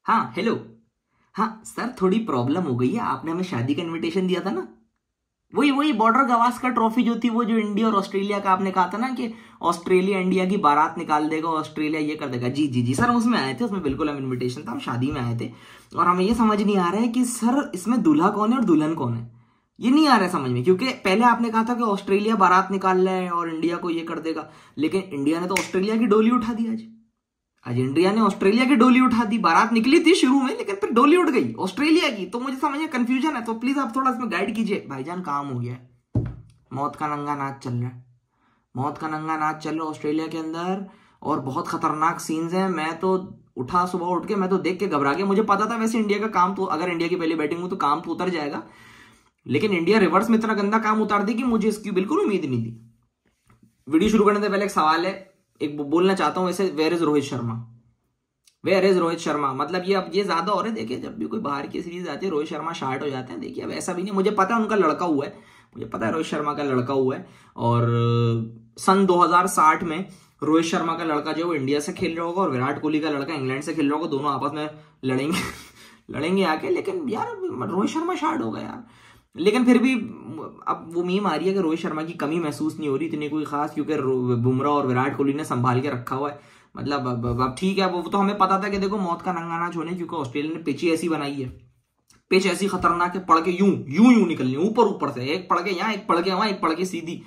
हाँ हेलो। हाँ सर, थोड़ी प्रॉब्लम हो गई है। आपने हमें शादी का इनविटेशन दिया था ना, वही वही बॉर्डर गवास्कर ट्रॉफी जो थी, वो जो इंडिया और ऑस्ट्रेलिया का आपने कहा था ना कि ऑस्ट्रेलिया इंडिया की बारात निकाल देगा, ऑस्ट्रेलिया ये कर देगा। जी जी जी सर, हम उसमें आए थे, उसमें बिल्कुल हम इनविटेशन था, हम शादी में आए थे। और हमें ये समझ नहीं आ रहा है कि सर इसमें दूल्हा कौन है और दुल्हन कौन है, ये नहीं आ रहा है समझ में। क्योंकि पहले आपने कहा था कि ऑस्ट्रेलिया बारात निकाल रहा है और इंडिया को ये कर देगा, लेकिन इंडिया ने तो ऑस्ट्रेलिया की डोली उठा दी। आज आज इंडिया ने ऑस्ट्रेलिया की डोली उठा दी। बारात निकली थी शुरू में, लेकिन फिर डोली उठ गई ऑस्ट्रेलिया की। तो मुझे समझ में कंफ्यूजन है, तो प्लीज आप थोड़ा इसमें गाइड कीजिए। भाईजान काम हो गया है, मौत का नंगा नाच चल रहा है, मौत का नंगा नाच चल रहा है ऑस्ट्रेलिया के अंदर, और बहुत खतरनाक सीन्स हैं। मैं तो उठा सुबह उठ के, मैं तो देख के घबरा गया। मुझे पता था वैसे इंडिया का काम तो, अगर इंडिया की पहली बैटिंग हो तो काम तो उतर जाएगा, लेकिन इंडिया रिवर्स में इतना गंदा काम उतार दी कि मुझे इसकी बिल्कुल उम्मीद नहीं थी। वीडियो शुरू करने से पहले एक सवाल है, एक बोलना चाहता हूं वैसे, where is Rohit Sharma? Where is Rohit Sharma? मतलब ये अब ये ज्यादा हो रहा है। देखिए जब भी कोई बाहर की सीरीज आती है रोहित शर्मा शार्ट हो जाते हैं। देखिए अब ऐसा भी नहीं, मुझे पता है उनका लड़का हुआ है, मुझे पता है रोहित शर्मा का लड़का हुआ है, और सन 2060 में रोहित शर्मा का लड़का जो है वो इंडिया से खेल रहा होगा और विराट कोहली का लड़का इंग्लैंड से खेल रहा होगा, दोनों आपस में लड़ेंगे लड़ेंगे आके। लेकिन यार रोहित शर्मा शार्ट होगा यार, लेकिन फिर भी अब वो मीम आ रही है कि रोहित शर्मा की कमी महसूस नहीं हो रही इतनी कोई खास, क्योंकि बुमराह और विराट कोहली ने संभाल के रखा हुआ है। मतलब अब ठीक है, वो तो हमें पता था कि देखो मौत का नंगा नाच होने, क्योंकि ऑस्ट्रेलिया ने पिच ही ऐसी बनाई है, पिच ऐसी खतरनाक है, पड़ के यूं यूं यूं निकलनी, ऊपर ऊपर से, एक पड़ के यहाँ, एक पड़ के वहां, एक पड़ के सीधी।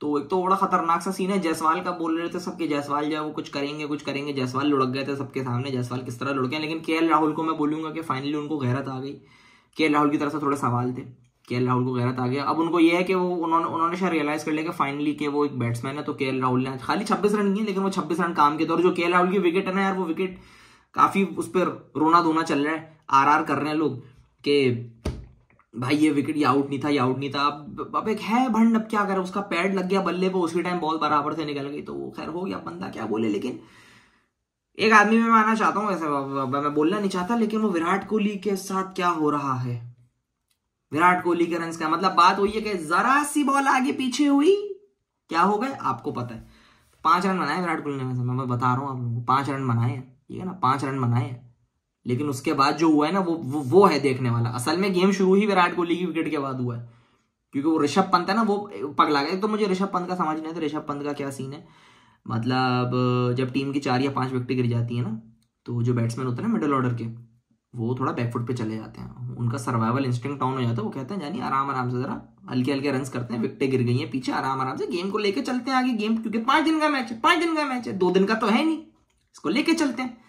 तो एक तो बड़ा खतरनाक सा सीन है। जायसवाल का बोल रहे थे सबके, जायसवाल जो है वो कुछ करेंगे कुछ करेंगे, जायसवाल लुढ़क गए थे सबके सामने, जायसवाल किस तरह लुढ़के। लेकिन केएल राहुल को मैं बोलूंगा कि फाइनली उनको गैरत आ गई। केएल राहुल की तरफ से थोड़े सवाल थे, केएल राहुल को गैरत आ गया। अब उनको ये है कि वो उन्होंने शायद रियलाइज कर लिया कि फाइनली कि वो एक बैट्समैन है। तो केएल राहुल ने खाली 26 रन किए, लेकिन वो 26 रन काम के। और जो केएल राहुल की विकेट है ना यार, वो विकेट काफी उस पर रोना धोना चल रहा है, आर कर रहे हैं लोग कि भाई ये विकेट, ये आउट नहीं था, ये आउट नहीं था। अब एक है भंड, अब क्या करे, उसका पैड लग गया बल्ले पे, उसी टाइम बॉल बराबर से निकल गई, तो वो खैर हो गया, बंदा क्या बोले। लेकिन एक आदमी में मैं आना चाहता हूँ, ऐसे मैं बोलना नहीं चाहता, लेकिन वो विराट कोहली के साथ क्या हो रहा है, विराट कोहली के रन्स का मतलब बात हुई है कि जरा सी बॉल आगे पीछे हुई, क्या हो गए आपको पता है। 5 रन बनाए विराट कोहली ने, मैं बता रहा हूँ आप लोगों को, 5 रन बनाए हैं, ठीक है ना, 5 रन बनाए हैं। लेकिन उसके बाद जो हुआ है ना, वो है देखने वाला। असल में गेम शुरू ही विराट कोहली की विकेट के बाद हुआ है, क्योंकि वो ऋषभ पंत है ना, वो पगला गया। तो मुझे ऋषभ पंत का समझ नहीं आता, ऋषभ पंत का क्या सीन है। मतलब जब टीम की 4 या 5 विकेटें गिर जाती है ना, तो जो बैट्समैन होते हैं ना मिडिल ऑर्डर के, वो थोड़ा बैकफुट पे चले जाते हैं, उनका सर्वाइवल इंस्टिंक्ट डाउन हो जाता है। वो कहते हैं जानी आराम आराम से, जरा हल्के हल्के रन्स करते हैं, विकेटें गिर गई हैं पीछे, आराम आराम से गेम को लेके चलते हैं आगे। गेम क्योंकि 5 दिन का मैच है, 5 दिन का मैच है, 2 दिन का तो है नहीं, इसको लेके चलते हैं।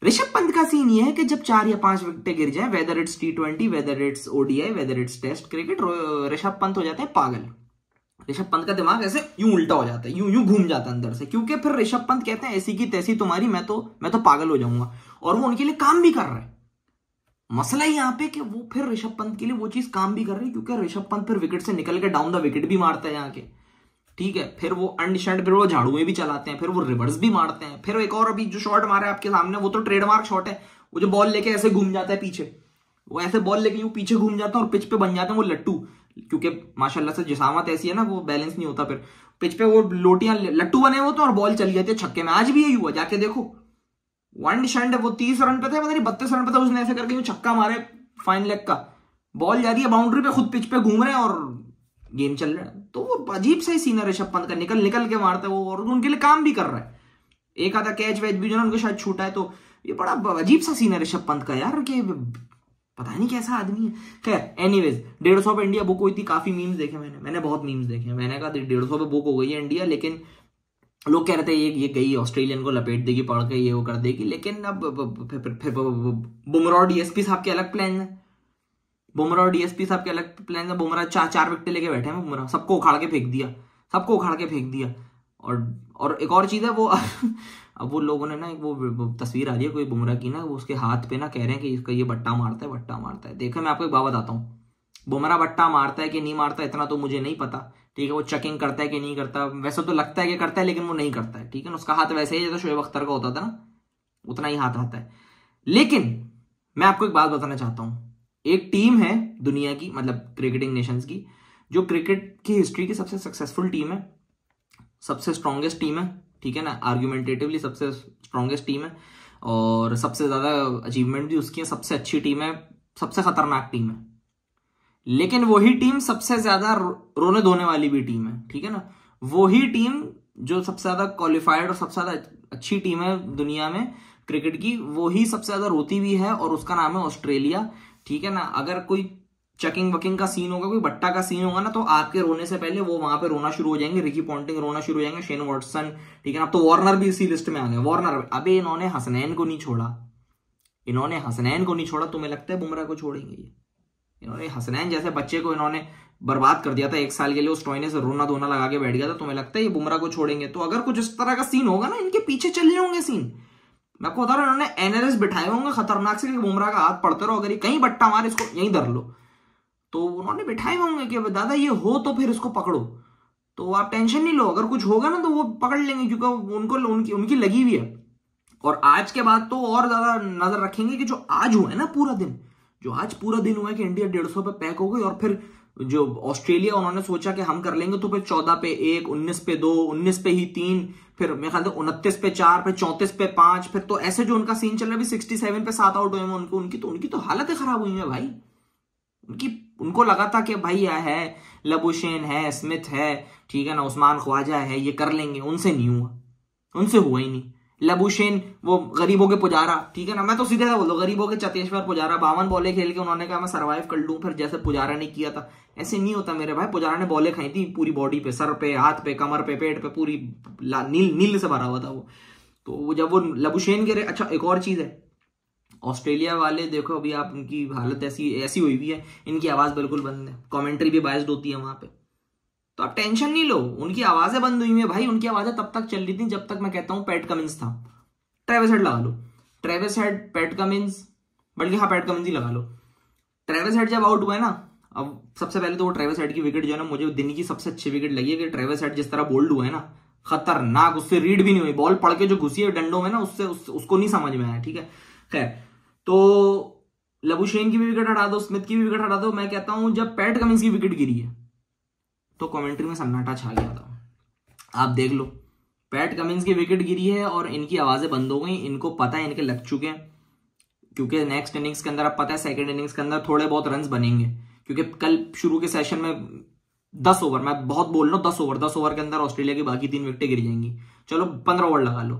ऋषभ पंत का सीन ये है कि जब 4 या 5 विकेटें गिर जाए, whether it's T20, whether it's ODI, whether it's test cricket, Rishabh Pant हो जाते हैं पागल। ऋषभ पंत का दिमाग ऐसे यूं उल्टा हो जाता है, यूं यूं घूम जाता है अंदर से, क्योंकि फिर ऋषभ पंत कहते हैं ऐसी की तैसी तुम्हारी, मैं तो पागल हो जाऊंगा। और वो उनके लिए काम भी कर रहा है। मसला ही यहाँ पे कि वो फिर ऋषभ पंत के लिए वो चीज काम भी कर रही है, क्योंकि ऋषभ पंत फिर विकेट से निकल के डाउन द विकेट भी मारता है यहाँ के, ठीक है। फिर वो अंडशंड, फिर वो झाड़ुए भी चलाते हैं, फिर वो रिवर्स भी मारते हैं। फिर एक और अभी जो शॉट मारा है आपके सामने, वो तो ट्रेडमार्क शॉट है, वो जो बॉल लेके ऐसे घूम जाता है पीछे, वो ऐसे बॉल लेके वो पीछे घूम जाता है और पिच पे बन जाते हैं वो लट्टू, क्योंकि माशाल्लाह से जिसामत ऐसी है ना, वो बैलेंस नहीं होता। फिर पिच पे वो लोटियां लट्टू बने होते हैं और बॉल चली जाती है छक्के में। आज भी यही हुआ, जाके देखो। वन शंड वो 30 रन पे थे, पता नहीं 32 रन पे था, उसने ऐसे करके छक्का मारे फाइन लेग का, बॉल जा रही है बाउंड्री पे, खुद पिच पे घूम रहे हैं और गेम चल रहा है। तो वो अजीब सा ही सीन है ऋषभ पंत का, निकल निकल के मारता है वो, और उनके लिए काम भी कर रहा है। एक आधा कैच वैच भी जो ना उनको शायद छूटा है। तो ये बड़ा अजीब सा सीन है ऋषभ पंत का यार, कि पता नहीं कैसा आदमी है। खैर एनीवेज, 150 पे इंडिया बुक हुई थी, काफी मीम्स देखे मैंने बहुत मीम्स देखे। मैंने कहा 150 पे बुक हो गई है इंडिया, लेकिन लोग कह रहे थे ये गई ऑस्ट्रेलियन को लपेट देगी, पढ़ के ये वो कर देगी। लेकिन अब फिर बुमराह DSP साहब के अलग प्लान है, बुमराह DSP साहब के अलग प्लान है। बुमराह 4 विकेट लेके बैठे हैं, बुमराह सबको उखाड़ के फेंक दिया, सबको उखाड़ के फेंक दिया। और एक और चीज है वो अब वो लोगों ने ना वो तस्वीर आ रही है कोई बुमराह की ना, वो उसके हाथ पे ना कह रहे हैं कि इसका ये बट्टा मारता है, बट्टा मारता है। देखो मैं आपको एक बात बताता हूँ, बुमराह बट्टा मारता है कि नहीं मारता इतना तो मुझे नहीं पता, ठीक है। वो चेकिंग करता है कि नहीं करता, वैसे तो लगता है कि करता है, लेकिन वो नहीं करता है, ठीक है ना। उसका हाथ वैसे ही जैसे शोएब अख्तर का होता था ना, उतना ही हाथ आता है। लेकिन मैं आपको एक बात बताना चाहता हूं, एक टीम है दुनिया की, मतलब क्रिकेटिंग नेशंस की, जो क्रिकेट की हिस्ट्री की सबसे सक्सेसफुल टीम है, सबसे स्ट्रॉन्गेस्ट टीम है, ठीक है ना, आर्ग्यूमेंटेटिवली सबसे स्ट्रॉन्गेस्ट टीम है, और सबसे ज्यादा अचीवमेंट भी उसकी है, सबसे अच्छी टीम है, सबसे खतरनाक टीम है। लेकिन वही टीम सबसे ज्यादा रोने धोने वाली भी टीम है, ठीक है ना। वही टीम जो सबसे ज्यादा क्वालिफाइड और सबसे ज्यादा अच्छी टीम है दुनिया में क्रिकेट की, वही सबसे ज्यादा रोती भी है, और उसका नाम है ऑस्ट्रेलिया, ठीक है ना। अगर कोई चेकिंग वकिंग का सीन होगा, कोई बट्टा का सीन होगा ना, तो आपके रोने से पहले वो वहां पे रोना शुरू हो जाएंगे। रिकी पॉन्टिंग रोना शुरू हो जाएंगे, शेन वॉटसन, ठीक है ना। अब तो वार्नर भी इसी लिस्ट में आ गए। वार्नर, अबे इन्होंने हसनैन को नहीं छोड़ा, इन्होंने हसनैन को नहीं छोड़ा, तुम्हें लगता है बुमराह को छोड़ेंगे ये? इन्होंने हसनैन जैसे बच्चे को इन्होंने बर्बाद कर दिया था 1 साल के लिए, उस टॉयने से रोना धोना लगा के बैठ गया था। तुम्हें लगता है ये बुमराह को छोड़ेंगे? तो अगर कुछ इस तरह का सीन होगा ना, इनके पीछे चलने होंगे सीन। मैं आपको बता रहा हूं, इन्होंने एनएलएस बिठाए होंगे खतरनाक से कि बुमराह का हाथ पड़ते रहो, अगर ये कहीं बट्टा मारे इसको यहीं धर लो। तो उन्होंने बिठाए होंगे कि दादा ये हो तो फिर इसको पकड़ो, तो आप टेंशन नहीं लो, अगर कुछ होगा ना तो वो पकड़ लेंगे, क्योंकि उनको उनकी लगी हुई है। और आज के बाद तो और ज्यादा नजर रखेंगे कि जो आज हुआ है ना पूरा दिन, जो आज पूरा दिन हुआ है कि इंडिया 150 पे पैक हो गई, और फिर जो ऑस्ट्रेलिया उन्होंने सोचा कि हम कर लेंगे, तो फिर 14 पे 1, 19 पे 2, 19 पे ही 3, फिर मेरे ख्याल से 29 पे 4, फिर 34 पे 5, फिर तो ऐसे जो उनका सीन चल रहा है, 67 पे 7 आउट हुए हैं उनकी तो हालत खराब हुई है भाई। उनको लगा था कि भाई यह है, लबुशेन है, स्मिथ है, ठीक है ना, उस्मान ख्वाजा है, ये कर लेंगे। उनसे नहीं हुआ, उनसे हुआ ही नहीं। लबुशेन वो गरीबों के पुजारा, ठीक है ना, मैं तो सीधे से बोल दो, गरीबों के चतेश्वर पुजारा, 52 बॉलें खेल के उन्होंने कहा मैं सर्वाइव कर लूं, फिर जैसे पुजारा ने किया था ऐसे नहीं होता मेरे भाई। पुजारा ने बॉलें खाई थी पूरी बॉडी पे, सर पे, हाथ पे, कमर पे, पेट पे, पूरी नील से भरा हुआ था वो। तो जब वो लबुशेन गिरे, अच्छा एक और चीज है, ऑस्ट्रेलिया वाले देखो अभी आप, उनकी हालत ऐसी हुई हुई है, इनकी आवाज बिल्कुल बंद है, कमेंट्री भी बायस्ड होती है वहां पे। तो आप टेंशन नहीं लो, उनकी आवाजें बंद हुई है भाई। उनकी आवाजें तब तक चल रही थी जब तक मैं कहता हूं पैट कमिंस था। ट्रेविस हेड लगा लो, ट्रेविस हेड, पैट कमिंस, बल्कि हाँ पैट कमिंस ही लगा लो। ट्रेविस हेड जब आउट हुआ है ना, अब सबसे पहले तो वो ट्रेविस हेड की विकेट जो है ना, मुझे दिन की सबसे अच्छी विकेट लगी है कि ट्रेविस हेड जिस तरह बोल्ड हुआ है ना, खतरनाक, उससे रीड भी नहीं हुई, बॉल पड़ के जो घुसी है डंडों में ना, उसको नहीं समझ में आया, ठीक है। खैर, तो लबुशेन की भी विकेट हटा दो, स्मिथ की भी विकेट हटा दो, मैं कहता हूं जब पैट कमिंस की विकेट गिरी है तो कमेंट्री में सन्नाटा छा गया था। आप देख लो, पैट कमिंस की विकेट गिरी है और इनकी आवाजें बंद हो गई। इनको पता है, इनके लग चुके हैं, क्योंकि नेक्स्ट इनिंग्स के अंदर अब पता है सेकंड इनिंग्स के अंदर थोड़े बहुत रन्स बनेंगे, क्योंकि कल शुरू के सेशन में 10 ओवर, मैं बहुत बोल रहा हूं 10 ओवर के अंदर ऑस्ट्रेलिया की बाकी 3 विकेटें गिर जाएंगी। चलो 15 ओवर लगा लो,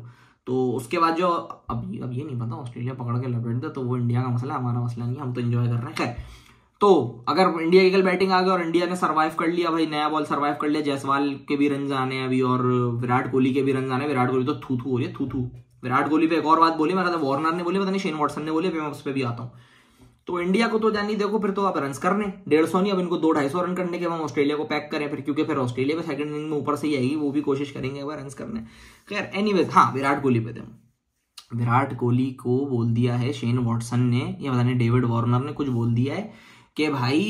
तो उसके बाद जो अब ये नहीं पता, ऑस्ट्रेलिया पकड़ के लपेट दे तो वो इंडिया का मसला, हमारा मसला नहीं, हम तो एंजॉय कर रहे हैं। खैर, तो अगर इंडिया की कल बैटिंग आ गई और इंडिया ने सर्वाइव कर लिया भाई, नया बॉल सर्वाइव कर लिया, जायसवाल के भी रन आने अभी और विराट कोहली के भी रन आने। विराट कोहली तो थू हो रही है, थू। विराट कोहली पे एक और बात बोली, मेरा वार्नर ने बोली, पता नहीं शेन वॉटसन ने बोली, मैं उस पर भी आता हूँ। तो इंडिया को तो जानी देखो, फिर तो आप रन करने 150 नहीं, अब इनको 200-250 रन करने के हम ऑस्ट्रेलिया को पैक करें फिर, क्योंकि फिर ऑस्ट्रेलिया पे सेकंड इनिंग में ऊपर से ही आएगी, वो भी कोशिश करेंगे एक बार रन करने। खैर एनीवेज, हाँ विराट कोहली पे थे, विराट कोहली को बोल दिया है शेन वॉटसन ने, या पता नहीं डेविड वार्नर ने कुछ बोल दिया है कि भाई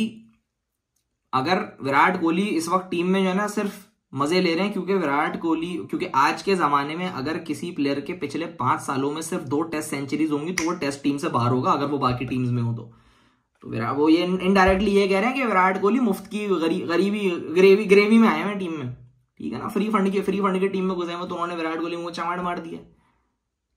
अगर विराट कोहली इस वक्त टीम में जो है ना सिर्फ मजे ले रहे हैं, क्योंकि विराट कोहली, क्योंकि आज के जमाने में अगर किसी प्लेयर के पिछले 5 सालों में सिर्फ 2 टेस्ट सेंचुरीज होंगी तो वो टेस्ट टीम से बाहर होगा, अगर वो बाकी टीम्स में हो तो विराट, वो ये इनडायरेक्टली ये कह रहे हैं कि विराट कोहली मुफ्त की ग्रेवी में आए हैं टीम में, ठीक है ना, फ्री फंड के टीम में घुसे हैं, तो उन्होंने विराट कोहली को चमाड़ मार दिया।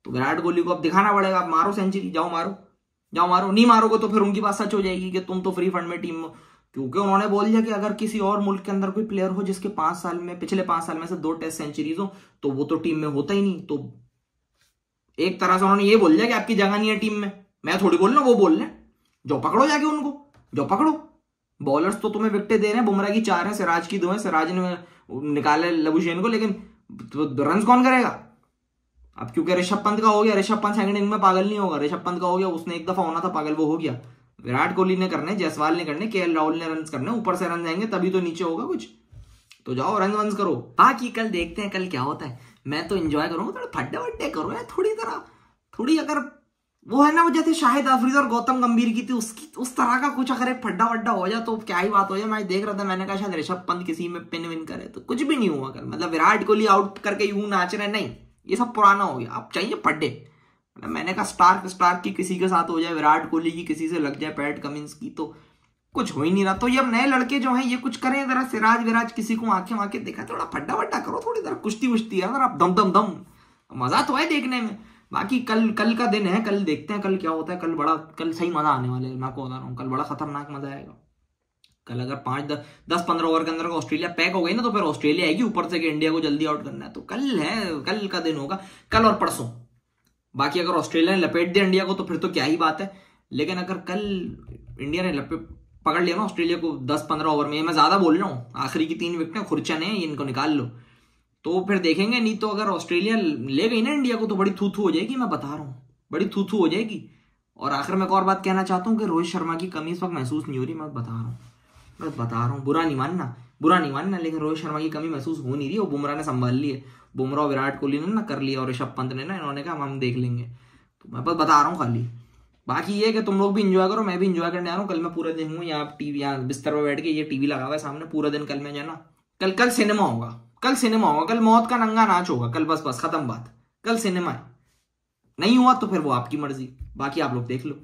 तो विराट कोहली को अब दिखाना पड़ेगा, आप मारो सेंचुरी, जाओ मारो, नहीं मारोगे तो फिर उनकी बात सच हो जाएगी कि तुम तो फ्री फंड में टीम में, क्योंकि उन्होंने बोल दिया कि अगर किसी और मुल्क के अंदर कोई प्लेयर हो जिसके पिछले 5 साल में से 2 टेस्ट सेंचुरीज हो, तो वो तो टीम में होता ही नहीं। तो एक तरह से उन्होंने ये बोल दिया कि आपकी जगह नहीं है टीम में। मैं थोड़ी बोल रहा हूं, वो बोल रहे हैं, जो पकड़ो जाके उनको, जो पकड़ो। बॉलर्स तो तुम्हें विकेटें दे रहे हैं, बुमराह की 4 है, सिराज की 2 है, सिराज ने निकाले लबुशेन को, लेकिन रन कौन करेगा? अब क्योंकि ऋषभ पंत का हो गया, ऋषभ पंत सेकंड इनिंग में पागल नहीं होगा, ऋषभ पंत का हो गया, उसने एक दफा होना था पागल, वो हो गया। विराट कोहली ने करने, जायसवाल ने करने, केएल राहुल ने रन करने, ऊपर से रन जाएंगे तभी तो नीचे होगा कुछ, तो जाओ रन वंस करो। बाकी कल देखते हैं कल क्या होता है। मैं तो एंजॉय करूंगा, थोड़े फड्डे वड्डे करो यार, थोड़ी अगर वो है ना, वो जैसे शाहिद अफरीदी और गौतम गंभीर की थी, उस तरह का कुछ अगर एक फड्डा वड्डा हो जाए तो क्या ही बात हो जाए। मैं देख रहा था, मैंने कहा शायद ऋषभ पंत किसी में पिन विन करे, तो कुछ भी नहीं हुआ कल। मतलब विराट कोहली आउट करके यूं नाच रहे, नहीं, ये सब पुराना हो गया, अब चाहिए फड्डे। मतलब मैंने कहा स्टार्क की किसी के साथ हो जाए, विराट कोहली की किसी से लग जाए, पैट कमिंस की, तो कुछ हो ही नहीं रहा। तो ये अब नए लड़के जो हैं ये कुछ करें, जरा सिराज विराज किसी को आंखें दिखा, थोड़ा फड्डा वड्डा करो, थोड़ी जरा कुश्ती वुश्ती है, जरा दम, मजा तो है देखने में। बाकी कल कल का दिन है, कल देखते हैं कल क्या होता है। कल सही मजा आने वाले है, मैं आपको बता रहा हूँ, कल बड़ा खतरनाक मजा आएगा। कल अगर 5-10-15 ओवर के अंदर ऑस्ट्रेलिया पैक हो गई ना, तो फिर ऑस्ट्रेलिया आएगी ऊपर से कि इंडिया को जल्दी आउट करना है। तो कल है, कल का दिन होगा, कल और परसों। बाकी अगर ऑस्ट्रेलिया ने लपेट दिया इंडिया को तो फिर तो क्या ही बात है, लेकिन अगर कल इंडिया ने पकड़ लिया ना ऑस्ट्रेलिया को 10-15 ओवर में, मैं ज्यादा बोल रहा हूँ, आखिरी की 3 विकेटें खुरचन है, इनको निकाल लो तो फिर देखेंगे। नहीं तो अगर ऑस्ट्रेलिया ले गई ना इंडिया को तो बड़ी थू थू हो जाएगी, मैं बता रहा हूँ, बड़ी थू थू हो जाएगी। और आखिर में एक और बात कहना चाहता हूँ कि रोहित शर्मा की कमी इस वक्त महसूस नहीं हो रही, मैं बता रहा हूँ, बुरा नहीं मानना, लेकिन रोहित शर्मा की कमी महसूस हो नहीं रही। वो बुमराह ने संभाल ली है, बुमराह विराट कोहली ने ना कर लिया, और ऋषभ पंत ने ना, इन्होंने कहा हम देख लेंगे। तो मैं बस बता रहा हूँ खाली। बाकी ये कि तुम लोग भी इंजॉय करो, मैं भी इंजॉय करने आ रहा हूँ। कल मैं पूरा दिन हूँ यहाँ टीवी, यहाँ बिस्तर पर बैठ के, ये टीवी लगा हुआ है सामने पूरा दिन। कल मैं जो है ना, कल सिनेमा होगा, कल मौत का नंगा नाच होगा कल, बस खत्म बात। कल सिनेमा है, नहीं हुआ तो फिर वो आपकी मर्जी, बाकी आप लोग देख लो।